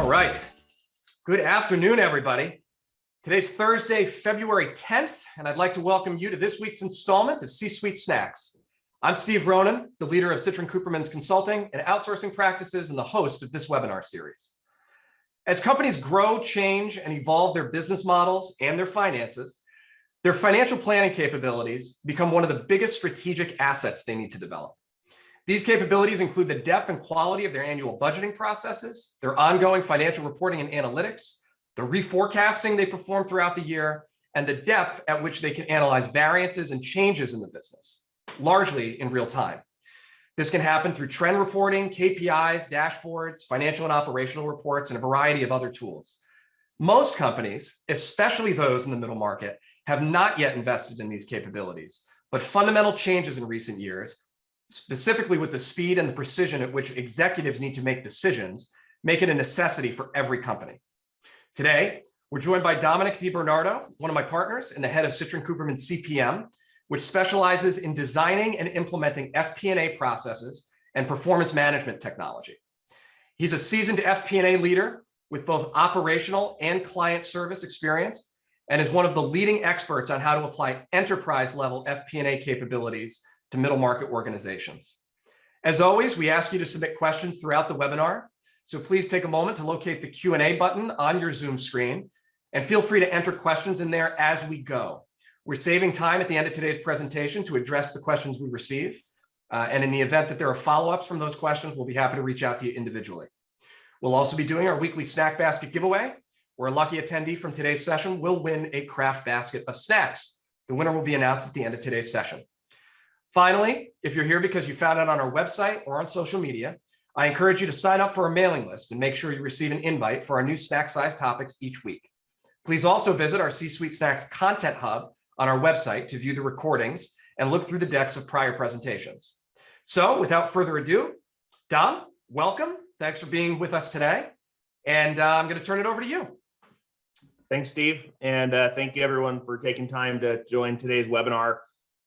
All right. Good afternoon, everybody. Today's Thursday, February 10th, and I'd like to welcome you to this week's installment of C-Suite Snacks. I'm Steve Ronan, the leader of Citrin Cooperman's consulting and outsourcing practices and the host of this webinar series. As companies grow, change, and evolve their business models and their finances, their financial planning capabilities become one of the biggest strategic assets they need to develop. These capabilities include the depth and quality of their annual budgeting processes, their ongoing financial reporting and analytics, the reforecasting they perform throughout the year, and the depth at which they can analyze variances and changes in the business, largely in real time. This can happen through trend reporting, KPIs, dashboards, financial and operational reports, and a variety of other tools. Most companies, especially those in the middle market, have not yet invested in these capabilities, but fundamental changes in recent years, specifically with the speed and the precision at which executives need to make decisions, make it a necessity for every company. Today, we're joined by Dominic DiBernardo, one of my partners and the head of Citrin Cooperman CPM, which specializes in designing and implementing FP&A processes and performance management technology. He's a seasoned FP&A leader with both operational and client service experience, and is one of the leading experts on how to apply enterprise-level FP&A capabilities to middle market organizations. As always, we ask you to submit questions throughout the webinar, so please take a moment to locate the Q&A button on your Zoom screen, and feel free to enter questions in there as we go. We're saving time at the end of today's presentation to address the questions we receive, and in the event that there are follow-ups from those questions, we'll be happy to reach out to you individually. We'll also be doing our weekly snack basket giveaway, where a lucky attendee from today's session will win a craft basket of snacks. The winner will be announced at the end of today's session. Finally, if you're here because you found it on our website or on social media, I encourage you to sign up for our mailing list and make sure you receive an invite for our new snack-sized topics each week. Please also visit our C-Suite Snacks Content Hub on our website to view the recordings and look through the decks of prior presentations. So without further ado, Dom, welcome. Thanks for being with us today. And I'm going to turn it over to you. Thanks, Steve. And thank you, everyone, for taking time to join today's webinar.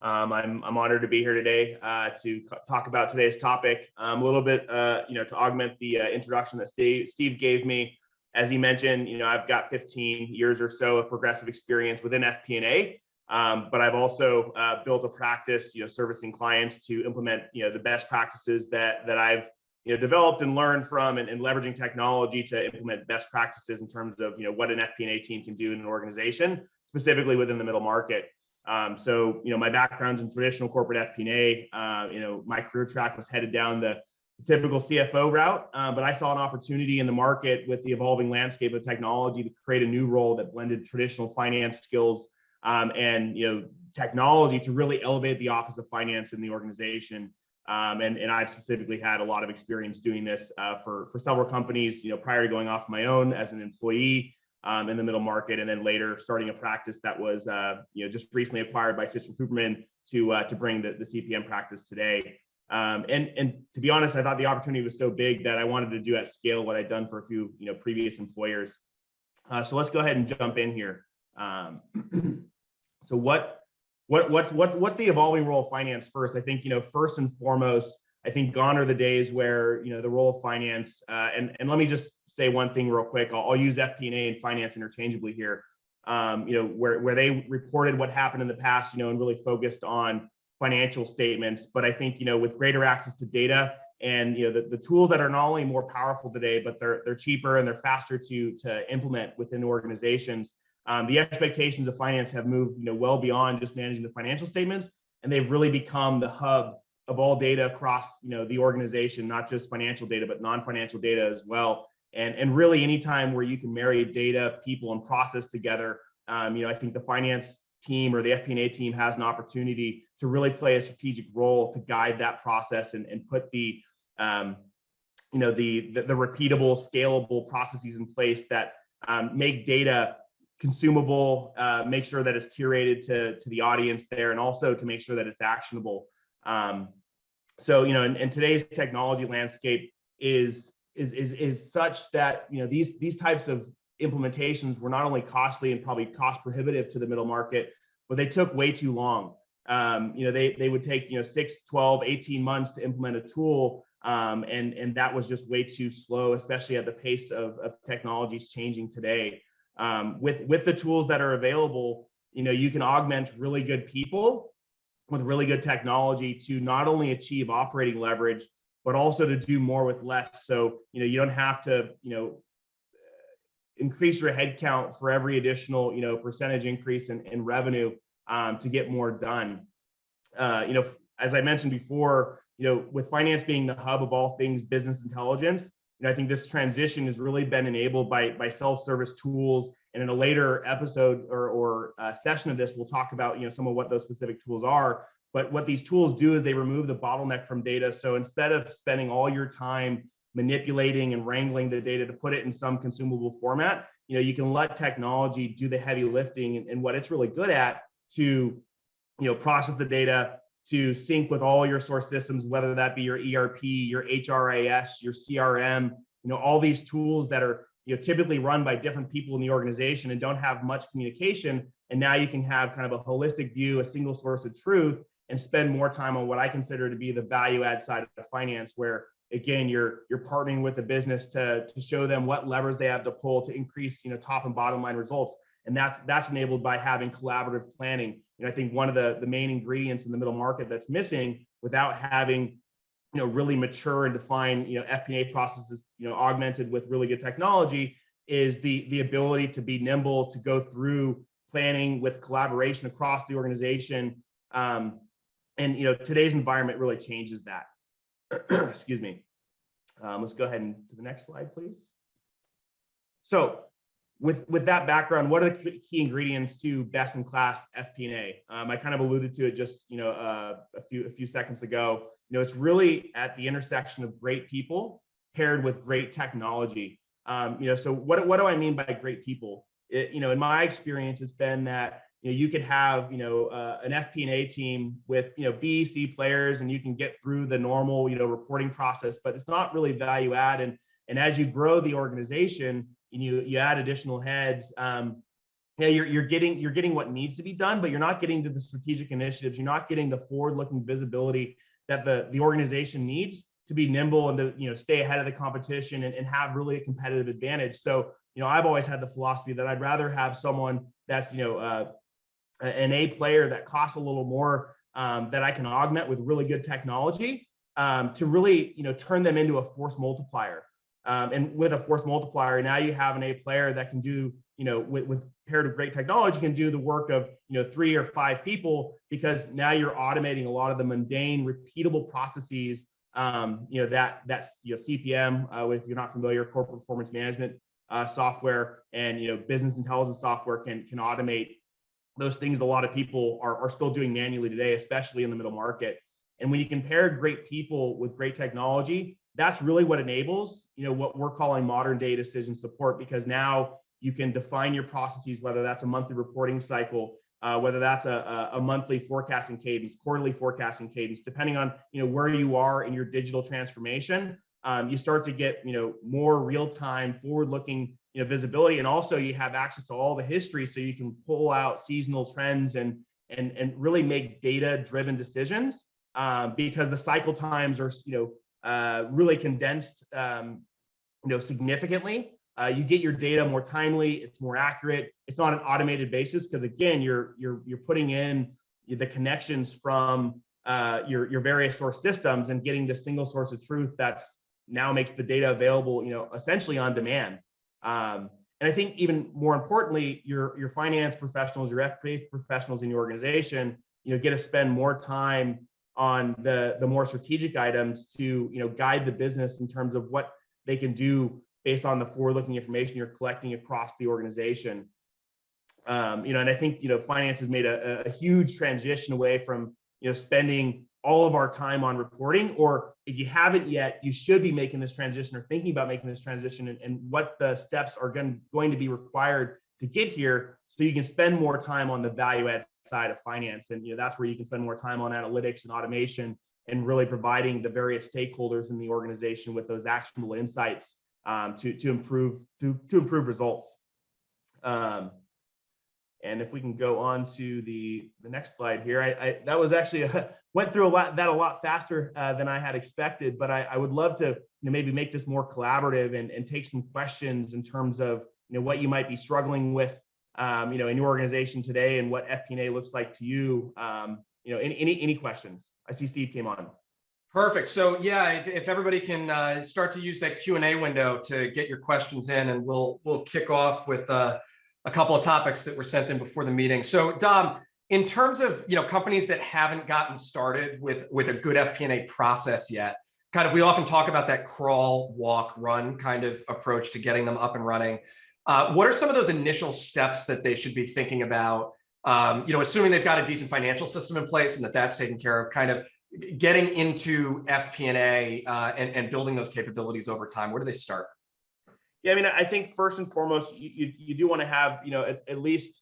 I'm honored to be here today to talk about today's topic. A little bit, to augment the introduction that Steve gave me. As he mentioned, I've got 15 years or so of progressive experience within FP&A, but I've also built a practice, servicing clients to implement, the best practices that I've developed and learned from, and leveraging technology to implement best practices in terms of what an FP&A team can do in an organization, specifically within the middle market. So my background's in traditional corporate FP&A. My career track was headed down the typical CFO route, but I saw an opportunity in the market with the evolving landscape of technology to create a new role that blended traditional finance skills and technology to really elevate the office of finance in the organization. And I've specifically had a lot of experience doing this for several companies, prior to going off my own as an employee in the middle market, and then later starting a practice that was just recently acquired by Citrin Cooperman to bring the CPM practice today. And to be honest, I thought the opportunity was so big that I wanted to do at scale what I'd done for a few previous employers. So let's go ahead and jump in here. So what's the evolving role of finance first? I think first and foremost, I think gone are the days where the role of finance and let me just say one thing real quick. I'll use FP&A and finance interchangeably here. Where they reported what happened in the past, and really focused on financial statements. But I think with greater access to data and the tools that are not only more powerful today, but they're cheaper and they're faster to implement within organizations. The expectations of finance have moved well beyond just managing the financial statements, and they've really become the hub of all data across the organization, not just financial data, but non-financial data as well. And really anytime where you can marry data, people, and process together, I think the finance team or the FP&A team has an opportunity to really play a strategic role to guide that process and put the repeatable, scalable processes in place that make data consumable, make sure that it's curated to the audience there, and also to make sure that it's actionable. So and today's technology landscape is such that these types of implementations were not only costly and probably cost prohibitive to the middle market, but they took way too long. They would take 6, 12, 18 months to implement a tool And that was just way too slow, especially at the pace of technologies changing today. With the tools that are available, you can augment really good people with really good technology to not only achieve operating leverage, but also to do more with less. So, you don't have to, increase your headcount for every additional, percentage increase in revenue to get more done. As I mentioned before, with finance being the hub of all things business intelligence, I think this transition has really been enabled by self-service tools. And in a later episode or session of this, we'll talk about some of what those specific tools are. But what these tools do is they remove the bottleneck from data. So instead of spending all your time manipulating and wrangling the data to put it in some consumable format, you can let technology do the heavy lifting and what it's really good at to process the data, to sync with all your source systems, whether that be your ERP, your HRIS, your CRM, all these tools that are typically run by different people in the organization and don't have much communication. And now you can have kind of a holistic view, a single source of truth, and spend more time on what I consider to be the value add side of finance, where again, you're partnering with the business to show them what levers they have to pull to increase top and bottom line results. And that's enabled by having collaborative planning. I think one of the main ingredients in the middle market that's missing without having really mature and defined FP&A processes augmented with really good technology is the ability to be nimble, to go through planning with collaboration across the organization. And today's environment really changes that. Excuse me. Let's go ahead and to the next slide, please. So with that background, what are the key ingredients to best-in-class FP&A? I kind of alluded to it just a few seconds ago. It's really at the intersection of great people paired with great technology. So what do I mean by great people? In my experience, it's been that you could have an FP&A team with B, C players, and you can get through the normal reporting process, but it's not really value add. And as you grow the organization, you add additional heads. You're getting what needs to be done, but you're not getting to the strategic initiatives. You're not getting the forward-looking visibility that the organization needs to be nimble and to stay ahead of the competition and have really a competitive advantage. So I've always had the philosophy that I'd rather have someone that's an A player that costs a little more that I can augment with really good technology to really turn them into a force multiplier. And with a force multiplier, now you have an A player that can do with paired with great technology can do the work of 3 or 5 people, because now you're automating a lot of the mundane repeatable processes that's CPM, if you're not familiar, corporate performance management software, and business intelligence software can automate those things a lot of people are still doing manually today, especially in the middle market. And when you compare great people with great technology, that's really what enables what we're calling modern day decision support, because now you can define your processes, whether that's a monthly reporting cycle, whether that's a monthly forecasting cadence, quarterly forecasting cadence, depending on where you are in your digital transformation. You start to get more real-time, forward-looking visibility, and also you have access to all the history, so you can pull out seasonal trends and really make data-driven decisions, because the cycle times are really condensed significantly. You get your data more timely, it's more accurate. It's not an automated basis, because again, you're putting in the connections from your various source systems and getting the single source of truth that's now makes the data available, essentially on demand. And I think even more importantly, your finance professionals, your FP&A professionals in your organization, get to spend more time on the more strategic items to guide the business in terms of what they can do based on the forward-looking information you're collecting across the organization. And I think finance has made a huge transition away from spending all of our time on reporting, or if you haven't yet, you should be making this transition or thinking about making this transition and what the steps are going to be required to get here, so you can spend more time on the value add side of finance. And that's where you can spend more time on analytics and automation and really providing the various stakeholders in the organization with those actionable insights to improve results. And if we can go on to the next slide here, I that was actually went through a lot faster than I had expected, but I would love to maybe make this more collaborative and take some questions in terms of what you might be struggling with in your organization today and what FP&A looks like to you. Any questions? I see Steve came on. Perfect. So yeah, if everybody can start to use that Q&A window to get your questions in, and we'll kick off with a couple of topics that were sent in before the meeting. So Dom, in terms of companies that haven't gotten started with a good FP&A process yet, kind of we often talk about that crawl, walk, run kind of approach to getting them up and running. What are some of those initial steps that they should be thinking about? Assuming they've got a decent financial system in place and that's taken care of, kind of getting into FP&A and building those capabilities over time. Where do they start? Yeah, I mean, I think first and foremost, you do want to have at least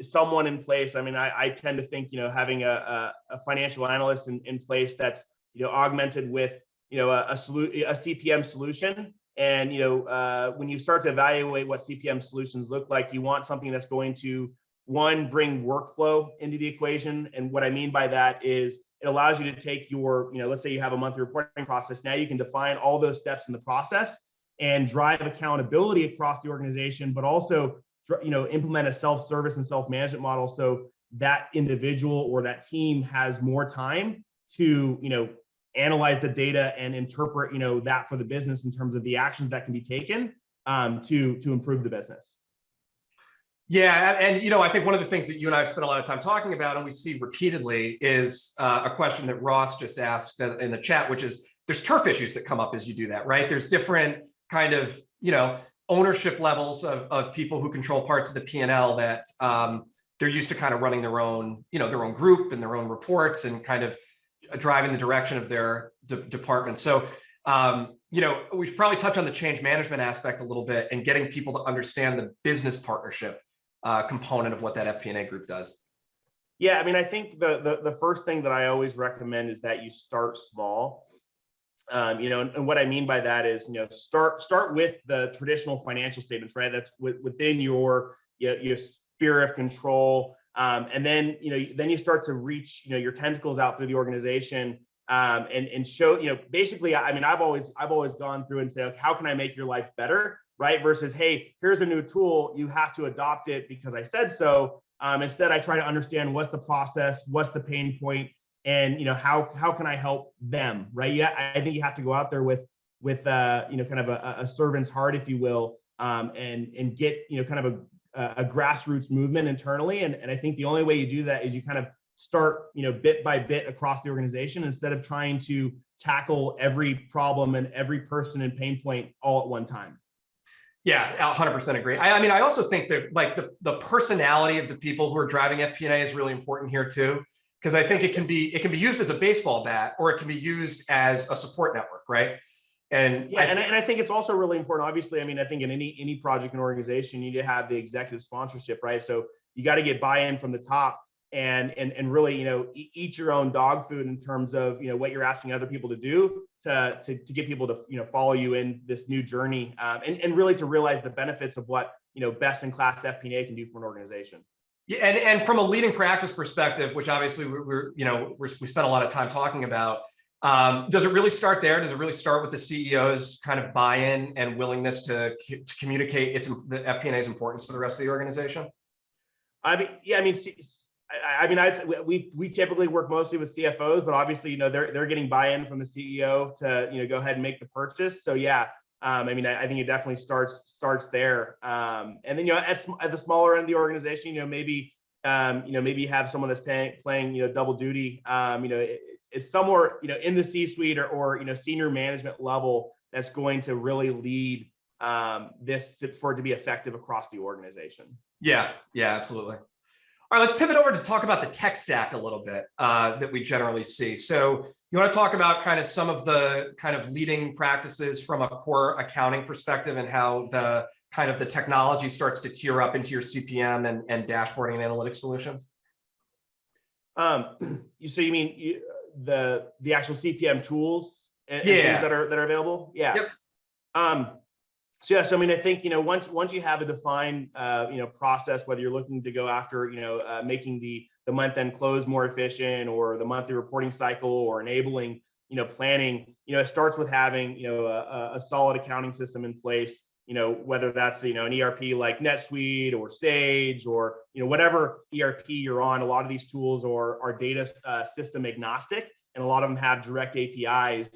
someone in place. I mean, I tend to think having a financial analyst in place that's augmented with a CPM solution. And when you start to evaluate what CPM solutions look like, you want something that's going to, one, bring workflow into the equation. And what I mean by that is it allows you to take your, let's say you have a monthly reporting process. Now you can define all those steps in the process and drive accountability across the organization, but also implement a self-service and self-management model so that individual or that team has more time to analyze the data and interpret that for the business in terms of the actions that can be taken to improve the business. Yeah, and I think one of the things that you and I have spent a lot of time talking about, and we see repeatedly, is a question that Ross just asked in the chat, which is there's turf issues that come up as you do that, right? There's different kind of ownership levels of people who control parts of the P&L that they're used to kind of running their own group and their own reports and kind of driving the direction of their department. So we should probably touch on the change management aspect a little bit and getting people to understand the business partnership component of what that FP&A group does. Yeah, I mean, I think the first thing that I always recommend is that you start small. And what I mean by that is, start with the traditional financial statements, right? That's within your sphere of control, and then you start to reach your tentacles out through the organization, and show basically. I mean, I've always gone through and said, okay, how can I make your life better, right? Versus, hey, here's a new tool, you have to adopt it because I said so. Instead, I try to understand what's the process, what's the pain point, and how can I help them, right? Yeah, I think you have to go out there with kind of a servant's heart, if you will, and get kind of a grassroots movement internally. And I think the only way you do that is you kind of start bit by bit across the organization instead of trying to tackle every problem and every person and pain point all at one time. Yeah, 100% agree. I mean, I also think that like the personality of the people who are driving FP&A is really important here too, because I think it can be used as a baseball bat or it can be used as a support network, right? And yeah, and I think it's also really important. Obviously, I mean, I think in any project and organization, you need to have the executive sponsorship, right? So you got to get buy-in from the top and really eat your own dog food in terms of what you're asking other people to do to get people to follow you in this new journey, and really to realize the benefits of what best in class FP&A can do for an organization. Yeah, and from a leading practice perspective, which obviously we spent a lot of time talking about, does it really start there? Does it really start with the CEO's kind of buy-in and willingness to communicate the FP&A's importance to the rest of the organization? I mean, yeah, I mean, we typically work mostly with CFOs, but obviously, they're getting buy-in from the CEO to go ahead and make the purchase. So yeah, I mean, I think it definitely starts there. And then at the smaller end of the organization, maybe you have someone that's playing double duty. It's somewhere in the C-suite or senior management level that's going to really lead this for it to be effective across the organization. Yeah, absolutely. All right, let's pivot over to talk about the tech stack a little bit that we generally see. So you want to talk about kind of some of the kind of leading practices from a core accounting perspective and how the kind of the technology starts to tier up into your CPM and dashboarding and analytics solutions? So you mean the actual CPM tools and things that are available? Yeah. Yep. So yeah, so I mean, I think once you have a defined process, whether you're looking to go after making the month end close more efficient, or the monthly reporting cycle, or enabling planning, it starts with having a solid accounting system in place. Whether that's an ERP like NetSuite or Sage, or whatever ERP you're on. A lot of these tools are data system agnostic, and a lot of them have direct APIs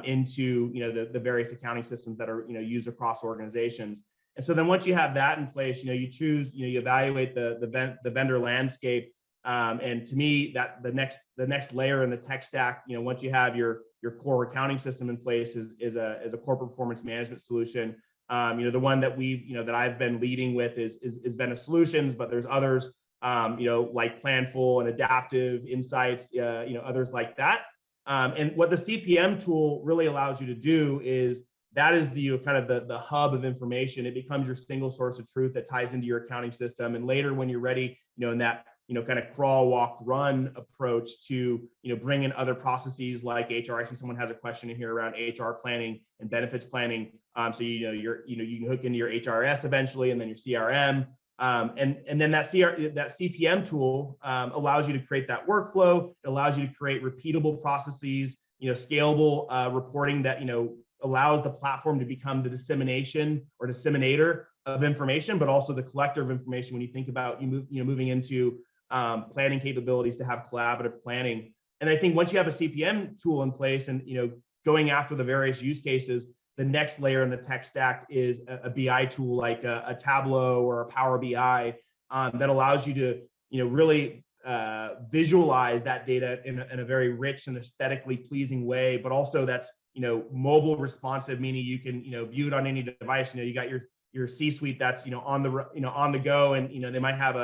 into the various accounting systems that are used across organizations. And so then once you have that in place, you choose, you evaluate the vendor landscape. And to me, that the next layer in the tech stack, once you have your core accounting system in place, is a corporate performance management solution. The one that that I've been leading with is Vena Solutions, but there's others, like Planful and Adaptive Insights, others like that. And what the CPM tool really allows you to do is that is the kind of the hub of information. It becomes your single source of truth that ties into your accounting system. And later, when you're ready, in that kind of crawl, walk, run approach to bring in other processes like HR. I see someone has a question in here around HR planning and benefits planning. So you can hook into your HRS eventually, and then your CRM. And then that CPM tool allows you to create that workflow. It allows you to create repeatable processes, scalable reporting that allows the platform to become the dissemination or disseminator of information, but also the collector of information when you think about moving into planning capabilities to have collaborative planning. And I think once you have a CPM tool in place and going after the various use cases, the next layer in the tech stack is a BI tool like a Tableau or a Power BI that allows you to really visualize that data in a very rich and aesthetically pleasing way, but also that's mobile responsive, meaning you can view it on any device. You got your C-suite that's on the go, and they might have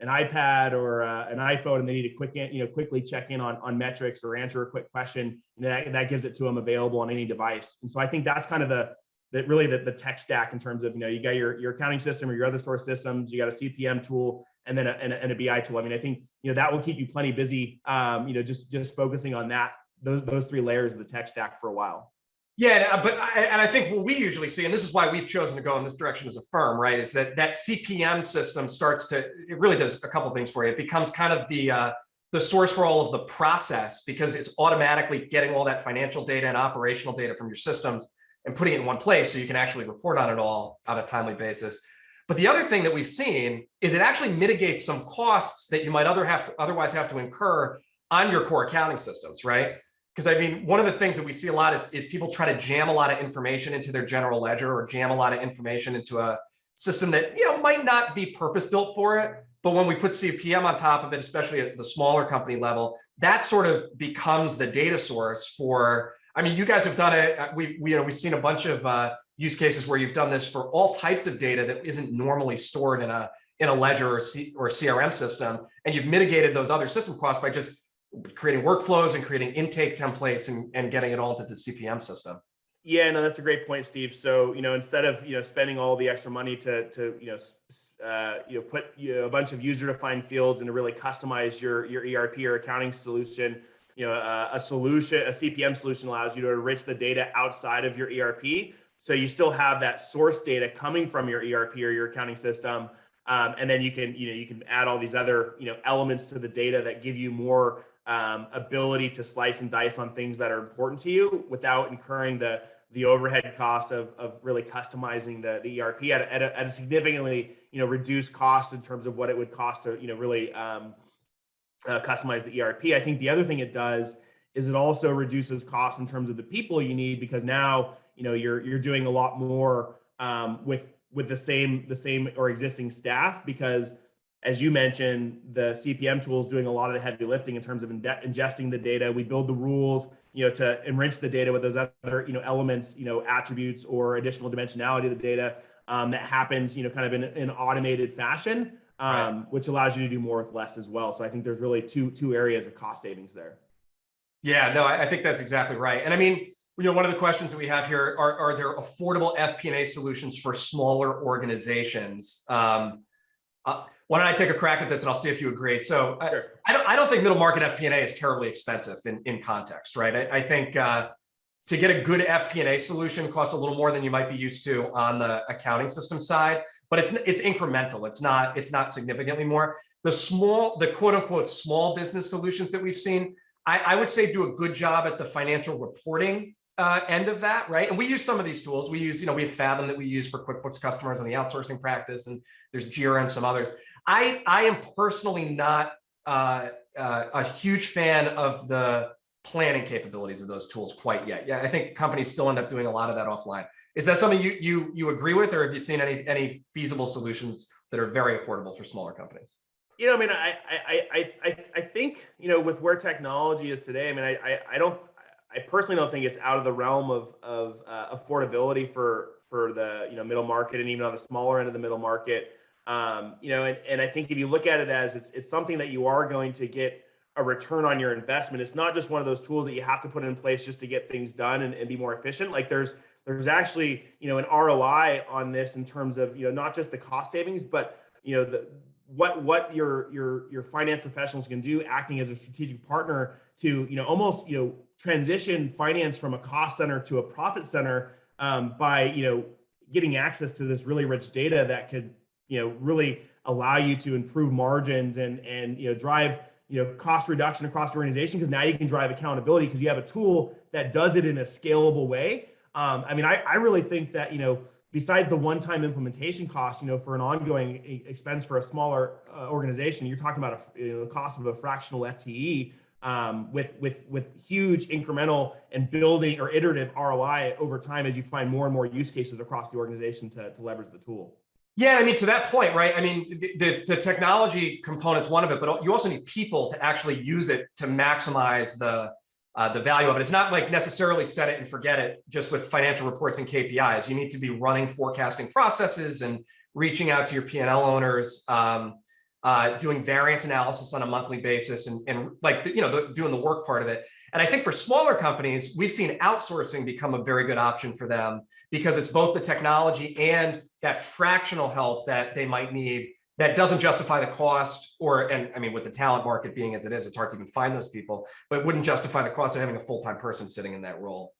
an iPad or an iPhone, and they need to quickly check in on metrics or answer a quick question. That gives it to them available on any device. And so I think that's kind of the tech stack in terms of you got your accounting system or your other source systems, you got a CPM tool, and then a BI tool. I mean, I think that will keep you plenty busy. Just focusing on those three layers of the tech stack for a while. Yeah, but I think what we usually see, and this is why we've chosen to go in this direction as a firm, right, is that CPM system it really does a couple things for you. It becomes kind of the source for all of the process, because it's automatically getting all that financial data and operational data from your systems and putting it in one place so you can actually report on it all on a timely basis. But the other thing that we've seen is it actually mitigates some costs that you might otherwise have to incur on your core accounting systems, right? Because I mean, one of the things that we see a lot is people try to jam a lot of information into their general ledger, or jam a lot of information into a system that might not be purpose built for it. But when we put CPM on top of it, especially at the smaller company level, that sort of becomes the data source for. I mean, you guys have done it. We've seen a bunch of use cases where you've done this for all types of data that isn't normally stored in a ledger or CRM system, and you've mitigated those other system costs by just creating workflows and creating intake templates and getting it all into the CPM system. Yeah, no, that's a great point, Steve. So, instead of, spending all the extra money to put a bunch of user-defined fields and to really customize your ERP or accounting solution, a CPM solution allows you to enrich the data outside of your ERP. So you still have that source data coming from your ERP or your accounting system. And then you can add all these other, elements to the data that give you more ability to slice and dice on things that are important to you without incurring the overhead cost of really customizing the ERP at a significantly reduced cost in terms of what it would cost to really customize the ERP. I think the other thing it does is it also reduces costs in terms of the people you need, because now you're doing a lot more with the same or existing staff, because as you mentioned, the CPM tool is doing a lot of the heavy lifting in terms of ingesting the data. We build the rules, to enrich the data with those other, elements, attributes or additional dimensionality of the data that happens, kind of in an automated fashion, right, which allows you to do more with less as well. So I think there's really two areas of cost savings there. Yeah, no, I think that's exactly right. And I mean, one of the questions that we have here are there affordable FP&A solutions for smaller organizations? Why don't I take a crack at this and I'll see if you agree. So Sure. I don't think middle market FP&A is terribly expensive in context, right? I think to get a good FP&A solution costs a little more than you might be used to on the accounting system side, but it's incremental. It's not significantly more. The quote unquote small business solutions that we've seen, I would say do a good job at the financial reporting end of that, right? And we use some of these tools. We use, we have Fathom that we use for QuickBooks customers and the outsourcing practice, and there's Jira and some others. I am personally not a huge fan of the planning capabilities of those tools quite yet. Yeah, I think companies still end up doing a lot of that offline. Is that something you agree with, or have you seen any feasible solutions that are very affordable for smaller companies? I mean, I think, with where technology is today, I mean, I personally don't think it's out of the realm of affordability for the middle market, and even on the smaller end of the middle market. And I think if you look at it as it's something that you are going to get a return on your investment. It's not just one of those tools that you have to put in place just to get things done and be more efficient. Like there's actually an ROI on this in terms of not just the cost savings, but what your finance professionals can do acting as a strategic partner to almost transition finance from a cost center to a profit center by getting access to this really rich data that could really allow you to improve margins and drive cost reduction across the organization, because now you can drive accountability because you have a tool that does it in a scalable way. I mean, I really think that besides the one-time implementation cost, for an ongoing expense for a smaller organization, you're talking about the cost of a fractional FTE with huge incremental and building or iterative ROI over time as you find more and more use cases across the organization to leverage the tool. Yeah, I mean, to that point, right? I mean, the technology component's one of it, but you also need people to actually use it to maximize the value of it. It's not like necessarily set it and forget it just with financial reports and KPIs. You need to be running forecasting processes and reaching out to your P&L owners, doing variance analysis on a monthly basis, and like doing the work part of it. And I think for smaller companies, we've seen outsourcing become a very good option for them because it's both the technology and that fractional help that they might need that doesn't justify the cost, and I mean, with the talent market being as it is, it's hard to even find those people, but it wouldn't justify the cost of having a full-time person sitting in that role.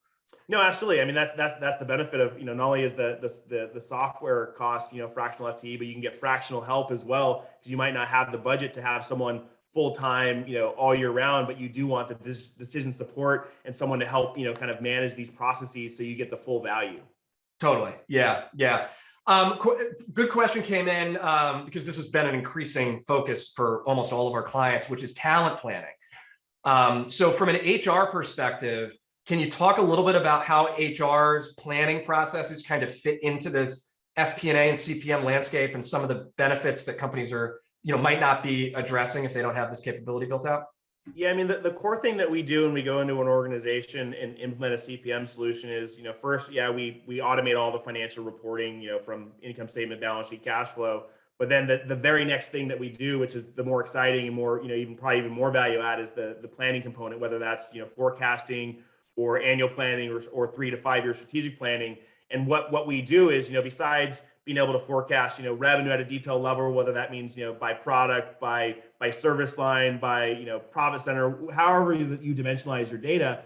No, absolutely. I mean, that's the benefit of, not only is the software cost, fractional FTE, but you can get fractional help as well, because you might not have the budget to have someone full-time, all year round, but you do want the decision support and someone to help, kind of manage these processes so you get the full value. Totally. Yeah. Good question came in because this has been an increasing focus for almost all of our clients, which is talent planning. So from an HR perspective, can you talk a little bit about how HR's planning processes kind of fit into this FP&A and CPM landscape and some of the benefits that companies are, might not be addressing if they don't have this capability built out? Yeah, I mean, the core thing that we do when we go into an organization and implement a CPM solution is, first, we automate all the financial reporting, from income statement, balance sheet, cash flow. But then the very next thing that we do, which is the more exciting and more, even more value add, is the planning component, whether that's, forecasting or annual planning or 3 to 5 year strategic planning. And what we do is, besides being able to forecast, revenue at a detailed level, whether that means, by product, by service line, by, profit center, however you dimensionalize your data,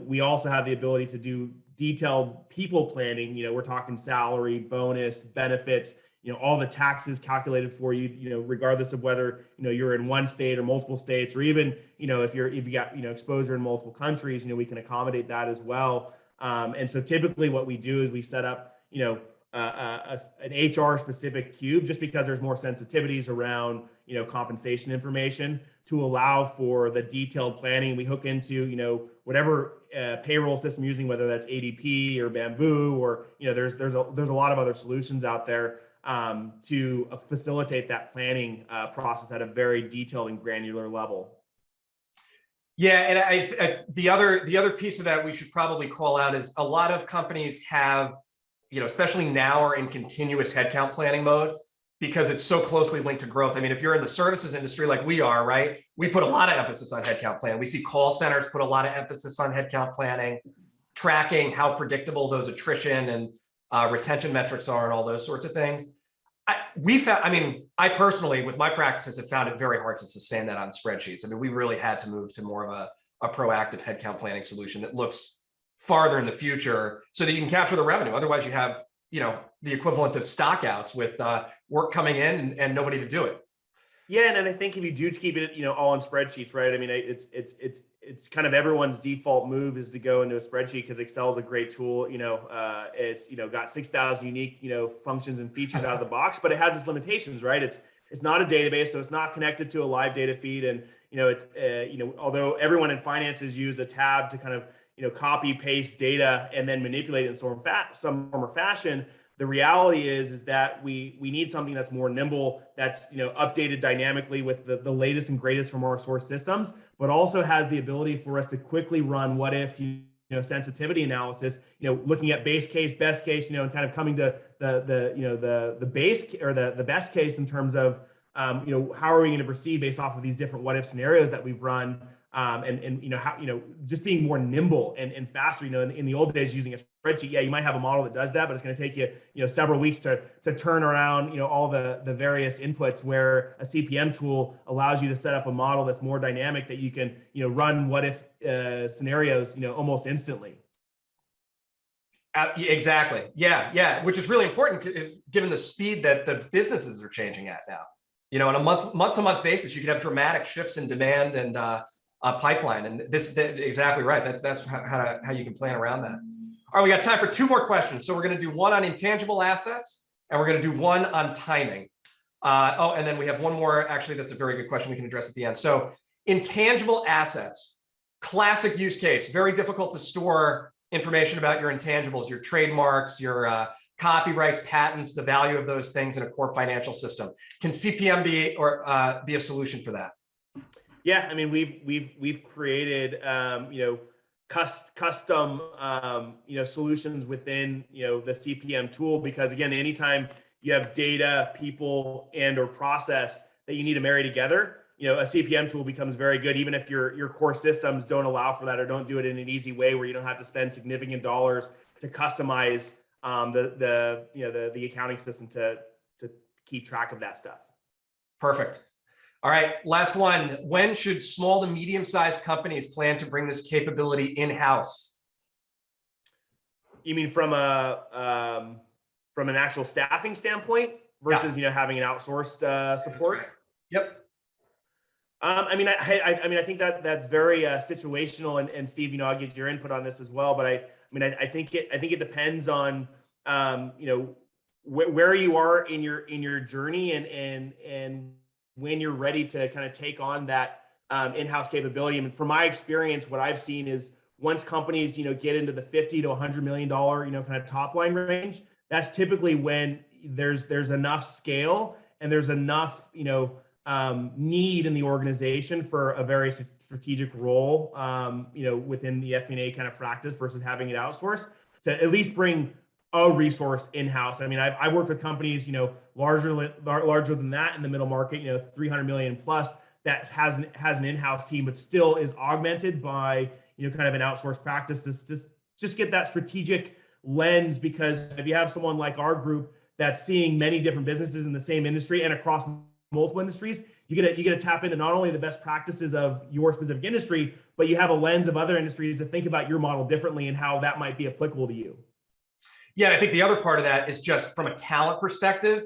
we also have the ability to do detailed people planning. We're talking salary, bonus, benefits, all the taxes calculated for you, regardless of whether, you're in one state or multiple states, or even, if you got, exposure in multiple countries, we can accommodate that as well. And so typically what we do is we set up, an HR specific cube, just because there's more sensitivities around, compensation information, to allow for the detailed planning. We hook into, whatever payroll system using, whether that's ADP or Bamboo, or, there's a lot of other solutions out there to facilitate that planning process at a very detailed and granular level. Yeah, and the other piece of that we should probably call out is a lot of companies have, especially now, are in continuous headcount planning mode because it's so closely linked to growth. I mean, if you're in the services industry like we are, right, we put a lot of emphasis on headcount planning. We see call centers put a lot of emphasis on headcount planning, tracking how predictable those attrition and retention metrics are and all those sorts of things. I personally, with my practices, have found it very hard to sustain that on spreadsheets. I mean, we really had to move to more of a proactive headcount planning solution that looks farther in the future so that you can capture the revenue. Otherwise, you have, the equivalent of stockouts with work coming in and nobody to do it. Yeah, and I think if you do keep it, all in spreadsheets, right? I mean, it's kind of everyone's default move is to go into a spreadsheet because Excel is a great tool. It's got 6,000 unique functions and features out of the box, but it has its limitations, right? It's not a database, so it's not connected to a live data feed, and it's although everyone in finance has used a tab to kind of copy paste data and then manipulate it in some form or fashion. The reality is that we need something that's more nimble, that's updated dynamically with the latest and greatest from our source systems, but also has the ability for us to quickly run what if sensitivity analysis, looking at base case, best case, and kind of coming to the base or the best case in terms of how are we going to proceed based off of these different what if scenarios that we've run. And how just being more nimble and faster. In the old days, using a spreadsheet, yeah, you might have a model that does that, but it's going to take you several weeks to turn around all the various inputs. Where a CPM tool allows you to set up a model that's more dynamic, that you can run what if scenarios almost instantly. Exactly. Yeah, which is really important given the speed that the businesses are changing at now. On a month-to-month basis, you can have dramatic shifts in demand and pipeline, and this exactly right. That's how you can plan around that. All right, we got time for 2 more questions. So we're going to do one on intangible assets, and we're going to do one on timing. And then we have one more. Actually, that's a very good question we can address at the end. So intangible assets, classic use case. Very difficult to store information about your intangibles, your trademarks, your copyrights, patents, the value of those things in a core financial system. Can CPM be a solution for that? Yeah, I mean, we've created custom solutions within the CPM tool, because again, anytime you have data, people, and or process that you need to marry together, a CPM tool becomes very good, even if your core systems don't allow for that or don't do it in an easy way where you don't have to spend significant dollars to customize the accounting system to keep track of that stuff. Perfect. All right, last one. When should small to medium-sized companies plan to bring this capability in-house? You mean from an actual staffing standpoint versus having an outsourced support? Right. Yep. I think that's very situational, and Steve, I'll get your input on this as well. But I think it depends on where you are in your journey and when you're ready to kind of take on that in-house capability. I mean, from my experience, what I've seen is once companies get into the $50 to $100 million kind of top line range, that's typically when there's enough scale and there's enough need in the organization for a very strategic role within the FP&A kind of practice versus having it outsourced, to at least bring a resource in-house. I mean, I worked with companies, larger than that in the middle market, 300 million plus, that has an in-house team, but still is augmented by, kind of an outsourced practice to just get that strategic lens. Because if you have someone like our group that's seeing many different businesses in the same industry and across multiple industries, you get to tap into not only the best practices of your specific industry, but you have a lens of other industries to think about your model differently and how that might be applicable to you. Yeah, I think the other part of that is just from a talent perspective,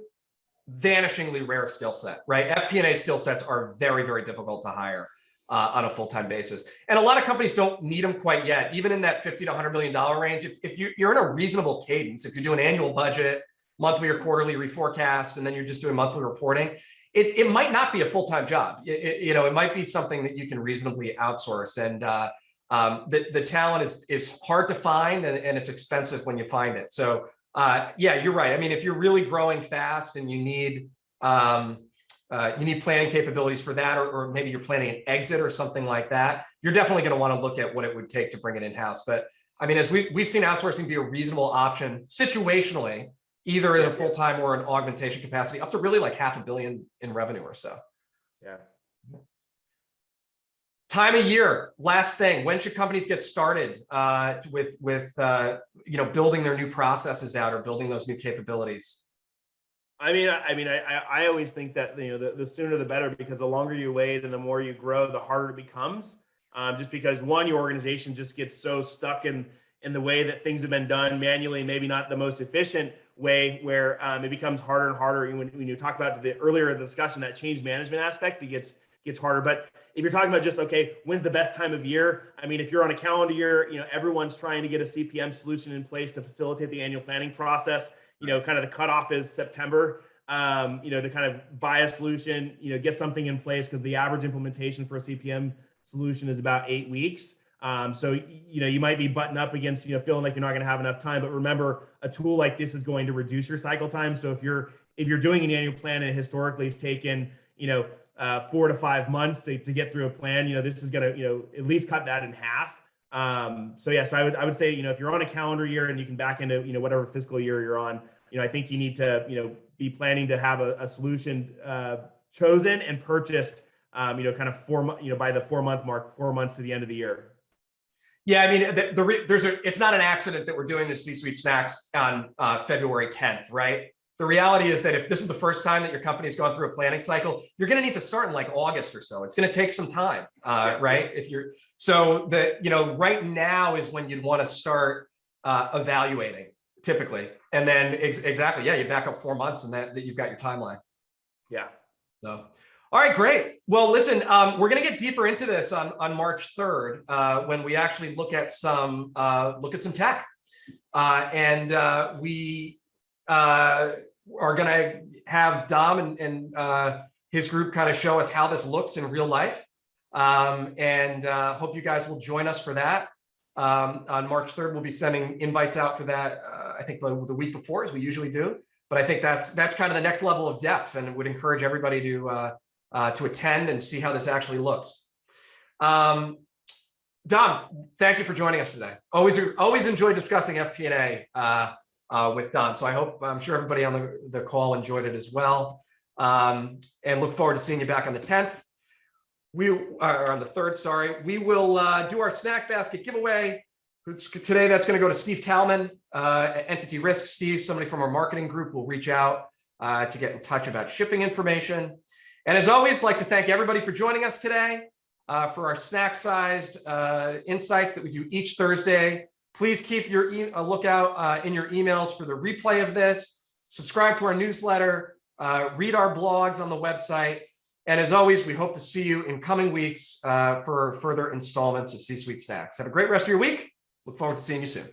vanishingly rare skill set, right? FP&A skill sets are very, very difficult to hire on a full-time basis. And a lot of companies don't need them quite yet, even in that $50 to $100 million range. If you're in a reasonable cadence, if you're doing annual budget, monthly or quarterly reforecast, and then you're just doing monthly reporting, it might not be a full-time job. It might be something that you can reasonably outsource. And the talent is hard to find, and it's expensive when you find it. So yeah, you're right. I mean, if you're really growing fast and you need planning capabilities for that, or maybe you're planning an exit or something like that, you're definitely going to want to look at what it would take to bring it in-house. But I mean, as we've seen outsourcing be a reasonable option situationally, either in a full-time or an augmentation capacity, up to really like $500 million in revenue or so. Yeah. Time of year, last thing. When should companies get started with building their new processes out or building those new capabilities? I always think that the sooner the better, because the longer you wait and the more you grow, the harder it becomes. Just because one, your organization just gets so stuck in in the way that things have been done manually, maybe not the most efficient way, where it becomes harder and harder. When you talk about the earlier discussion, that change management aspect, it gets harder. But if you're talking about just, okay, when's the best time of year? I mean, if you're on a calendar year, everyone's trying to get a CPM solution in place to facilitate the annual planning process. Kind of the cutoff is September. To kind of buy a solution, get something in place, because the average implementation for a CPM solution is about 8 weeks. So you might be buttoned up against feeling like you're not going to have enough time. But remember, a tool like this is going to reduce your cycle time. So if you're doing an annual plan, and historically it's taken 4 to 5 months to get through a plan, this is going to at least cut that in half. So I would say if you're on a calendar year and you can back into whatever fiscal year you're on, I think you need to be planning to have a solution chosen and purchased kind of by the 4-month mark, 4 months to the end of the year. Yeah, I mean, it's not an accident that we're doing this C-Suite Snacks on February 10th, right? The reality is that if this is the first time that your company's gone through a planning cycle, you're going to need to start in like August or so. It's going to take some time, right? Right now is when you'd want to start evaluating, typically, and then exactly, yeah, you back up 4 months, and that you've got your timeline. Yeah. So. All right, great. Well, listen, we're going to get deeper into this on March 3rd when we actually look at some tech, and we are going to have Dom and his group kind of show us how this looks in real life, and hope you guys will join us for that. On March 3rd, we'll be sending invites out for that. I think the week before, as we usually do. But I think that's kind of the next level of depth, and would encourage everybody to attend and see how this actually looks. Dom, thank you for joining us today. Always enjoy discussing FP&A with Dom. So I'm sure everybody on the call enjoyed it as well, and look forward to seeing you back on the 10th. We are on the 3rd, sorry. We will do our snack basket giveaway. Today, that's going to go to Steve Talman, Entity Risk. Steve, somebody from our marketing group, will reach out to get in touch about shipping information. And as always, I'd like to thank everybody for joining us today for our snack-sized insights that we do each Thursday. Please keep a lookout in your emails for the replay of this. Subscribe to our newsletter. Read our blogs on the website. And as always, we hope to see you in coming weeks for further installments of C-Suite Snacks. Have a great rest of your week. Look forward to seeing you soon.